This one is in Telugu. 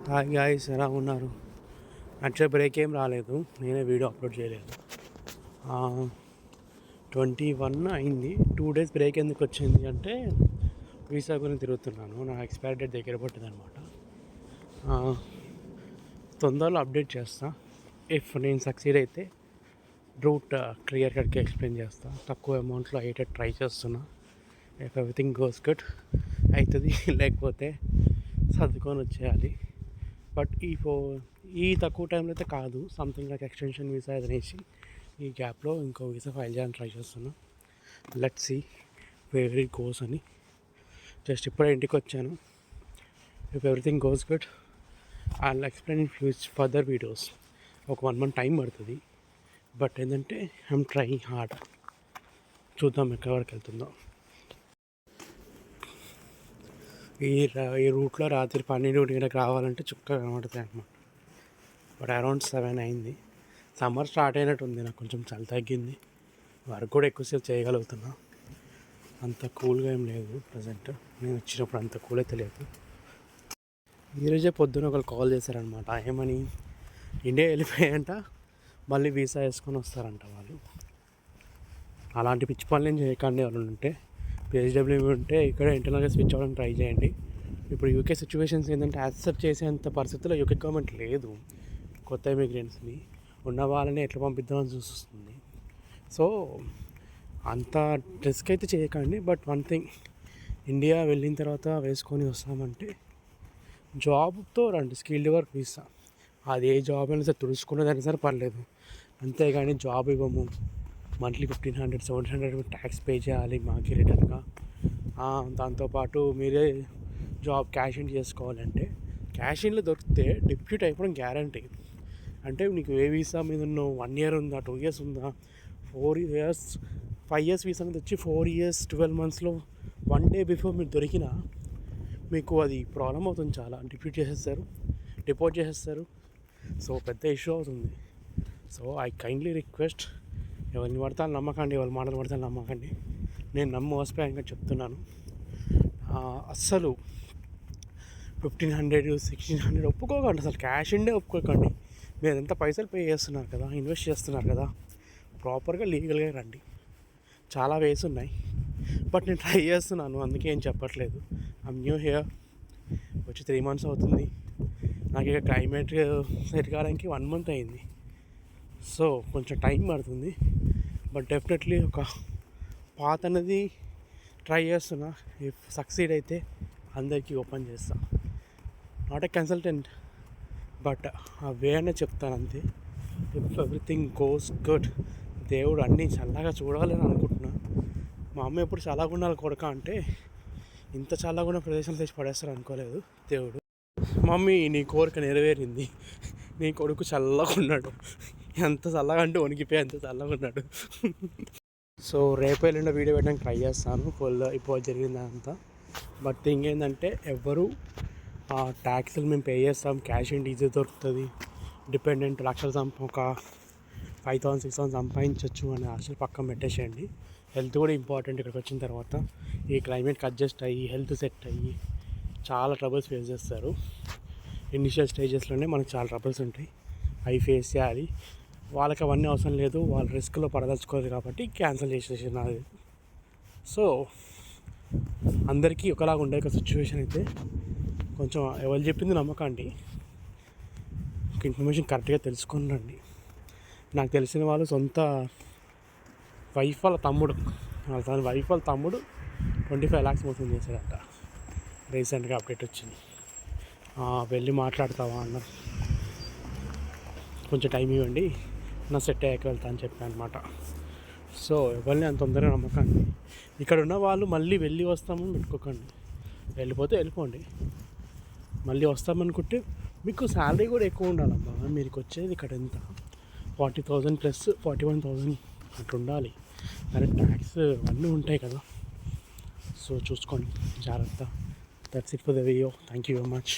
హాయ్ గాయ్స్, ఎలా ఉన్నారు? యాక్చువల్ బ్రేక్ ఏం రాలేదు, నేనే వీడియో అప్లోడ్ చేయలేదు. 21 అయింది. 2 days బ్రేక్ ఎందుకు వచ్చింది అంటే వీసా గురించి తిరుగుతున్నాను. నా ఎక్స్పైరీ డేట్ దగ్గర పట్టింది అనమాట. తొందరలో అప్డేట్ చేస్తా. ఇఫ్ నేను సక్సీడ్ అయితే రూట్ క్లియర్ కట్గా ఎక్స్ప్లెయిన్ చేస్తా. తక్కువ అమౌంట్లో అయ్యేటట్టు ట్రై చేస్తున్నా. ఇఫ్ ఎవ్రీథింగ్ గోస్ గుడ్ అవుతుంది, లేకపోతే సర్దుకొని వచ్చేయాలి. బట్ ఈ తక్కువ టైంలో అయితే కాదు, సంథింగ్ లైక్ ఎక్స్టెన్షన్ వీసా అనేసి ఈ గ్యాప్లో ఇంకో వీసా ఫైల్ చేయాలని ట్రై చేస్తున్నా. Let's see where it goes అని. జస్ట్ ఇప్పుడే ఇంటికి వచ్చాను. If everything goes good I will explain in further videos. ఒక 1 month టైం పడుతుంది, బట్ ఏంటంటే ఐఎమ్ ట్రైయింగ్ హార్డ్. చూద్దాం ఎక్కడి వరకు వెళ్తుందో. ఈ రూట్లో రాత్రి 12 రావాలంటే చుక్క కనబడుతాయి అన్నమాట. బట్ అరౌండ్ 7 అయింది. సమ్మర్ స్టార్ట్ అయినట్టు ఉంది. నాకు కొంచెం చలి తగ్గింది, వర్క్ కూడా ఎక్కువసేపు చేయగలుగుతున్నా. అంత కూల్గా ఏం లేదు ప్రజెంట్. నేను వచ్చినప్పుడు అంత కూల్ అయితే లేదు. ఈరోజే పొద్దున ఒకరు కాల్ చేశారనమాట. ఏమని, ఇండియా వెళ్ళిపోయాయంట, మళ్ళీ వీసా వేసుకొని వస్తారంట వాళ్ళు. అలాంటి పిచ్చి పనులు ఏం చేయకండి. వాళ్ళు ఉంటే పిహెచ్డబ్ల్యూ ఉంటే ఇక్కడ ఇంటర్నల్గా స్విచ్ అవ్వడానికి ట్రై చేయండి. ఇప్పుడు యూకే సిచ్యువేషన్స్ ఏంటంటే యాక్సెప్ట్ చేసేంత పరిస్థితుల్లో యూకే గవర్నమెంట్ లేదు కొత్త ఇమిగ్రెంట్స్ని. ఉన్న వాళ్ళని ఎట్లా పంపిద్దామని చూస్తుంది. సో అంత రిస్క్ అయితే చేయకండి. బట్ వన్ థింగ్, ఇండియా వెళ్ళిన తర్వాత వేసుకొని వస్తామంటే జాబ్తో రండి. స్కిల్డ్ వర్క్ వీసా, అది ఏ జాబ్ అయినా సరే తుడుచుకునేదైనా సరే పర్లేదు. అంతేగాని జాబ్ ఇవ్వము, మంత్లీ 1500 1700 ట్యాక్స్ పే చేయాలి మాకు రిటర్న్గా. దాంతోపాటు మీరే జాబ్ క్యాష్ ఇన్ చేసుకోవాలంటే క్యాష్ ఇన్లో దొరికితే డిప్యూట్ అయిపోవడం గ్యారంటీ. అంటే నీకు ఏ వీసా మీద ఉన్నావు, 1 year ఉందా, 2 years ఉందా, 4 years 5 years వీసా మీద వచ్చి 4 years 12 monthsలో 1 day బిఫోర్ మీరు దొరికినా మీకు అది ప్రాబ్లం అవుతుంది. చాలా డిపోర్ట్ చేసేస్తారు. సో పెద్ద ఇష్యూ అవుతుంది. సో ఐ కైండ్లీ రిక్వెస్ట్, ఎవరిని పడతాను నమ్మకండి, ఎవరి మాటలు పడతాను నమ్మకండి. నేను మోసపోయాక చెప్తున్నాను. అస్సలు 1500 1600 ఒప్పుకోకండి. అసలు క్యాష్ ఇండే ఒప్పుకోకండి. మీరు ఎంత పైసలు పే చేస్తున్నారు కదా, ఇన్వెస్ట్ చేస్తున్నారు కదా, ప్రాపర్గా లీగల్గా రండి. చాలా వేస్ ఉన్నాయి, బట్ నేను ట్రై చేస్తున్నాను, అందుకే ఏం చెప్పట్లేదు. ఐమ్ న్యూ హియర్, వచ్చి 3 months అవుతుంది. నాకు ఇక క్లైమేట్ సెట్ కావడానికి 1 month అయింది. సో కొంచెం టైం పడుతుంది. బట్ డెఫినెట్లీ ఒక పాత్ అనేది ట్రై చేస్తున్నా. ఇఫ్ సక్సీడ్ అయితే అందరికీ ఓపెన్ చేస్తా. నాట్ ఎ కన్సల్టెంట్, బట్ ఆ వే అనే చెప్తాను అంతే. ఇఫ్ ఎవ్రీథింగ్ గోస్ గుడ్, దేవుడు అన్నీ చల్లగా చూడాలని అనుకుంటున్నా. మా అమ్మ ఎప్పుడు చల్లగా ఉండాలి కొడుక అంటే, ఇంత చల్లగా ఉన్న ప్రదేశం తెచ్చి పడేస్తారు అనుకోలేదు దేవుడు. మమ్మీ, నీ కోరిక నెరవేరింది, నీ కొడుకు చల్లగా ఉన్నాడు. ఎంత చల్లగా అంటే వణికిపోయి అంత చల్లగా ఉన్నాడు. సో రేపు ఎల్లుండి వీడియో పెట్టడానికి ట్రై చేస్తాను ఇప్పుడు జరిగిందంతా. బట్ థింగ్ ఏంటంటే, ఎవ్వరూ ట్యాక్స్లు మేము పే చేస్తాం, క్యాష్ అండ్ ఈజీ దొరుకుతుంది, డిపెండెంట్ లక్షలు ఒక 5000 6000 సంపాదించవచ్చు అనే ఆశలు పక్కన పెట్టేసేయండి. హెల్త్ కూడా ఇంపార్టెంట్. ఇక్కడికి వచ్చిన తర్వాత ఈ క్లైమేట్కి అడ్జస్ట్ అయ్యి హెల్త్ సెట్ అయ్యి చాలా ట్రబుల్స్ ఫేస్ చేస్తారు. ఇనిషియల్ స్టేజెస్లోనే మనకు చాలా ట్రబుల్స్ ఉంటాయి, అవి ఫేస్ చేయాలి. వాళ్ళకి అవన్నీ అవసరం లేదు, వాళ్ళు రిస్క్లో పడదలుచుకోలేదు కాబట్టి క్యాన్సిల్ చేసేసినారు. సో అందరికీ ఒకలాగా ఉండే ఒక సిచ్యువేషన్ అయితే కొంచెం ఎవరు చెప్పింది నమ్మకండి. ఇన్ఫర్మేషన్ కరెక్ట్గా తెలుసుకొని రండి. నాకు తెలిసిన వాళ్ళు సొంత వైఫ్ వాళ్ళ తమ్ముడు 25 lakhs మోసం చేశాడంట. రీసెంట్గా అప్డేట్ వచ్చింది. వెళ్ళి మాట్లాడతావా అన్న, కొంచెం టైం ఇవ్వండి, నా సెట్ అయ్యాక వెళ్తా అని చెప్పాను అనమాట. సో ఎవరిని అంత తొందరగా నమ్మకండి. ఇక్కడ ఉన్న వాళ్ళు మళ్ళీ వెళ్ళి వస్తామని పెట్టుకోకండి. వెళ్ళిపోతే వెళ్ళిపోండి. మళ్ళీ వస్తామనుకుంటే మీకు శాలరీ కూడా ఎక్కువ ఉండాలమ్మా. మీకు వచ్చేది ఇక్కడ ఎంత 40,000 ప్లస్ 41,000 అట్లా ఉండాలి. కానీ ట్యాక్స్ అన్నీ ఉంటాయి కదా. సో చూసుకోండి, జాగ్రత్త. That's it for the video. Thank you very much.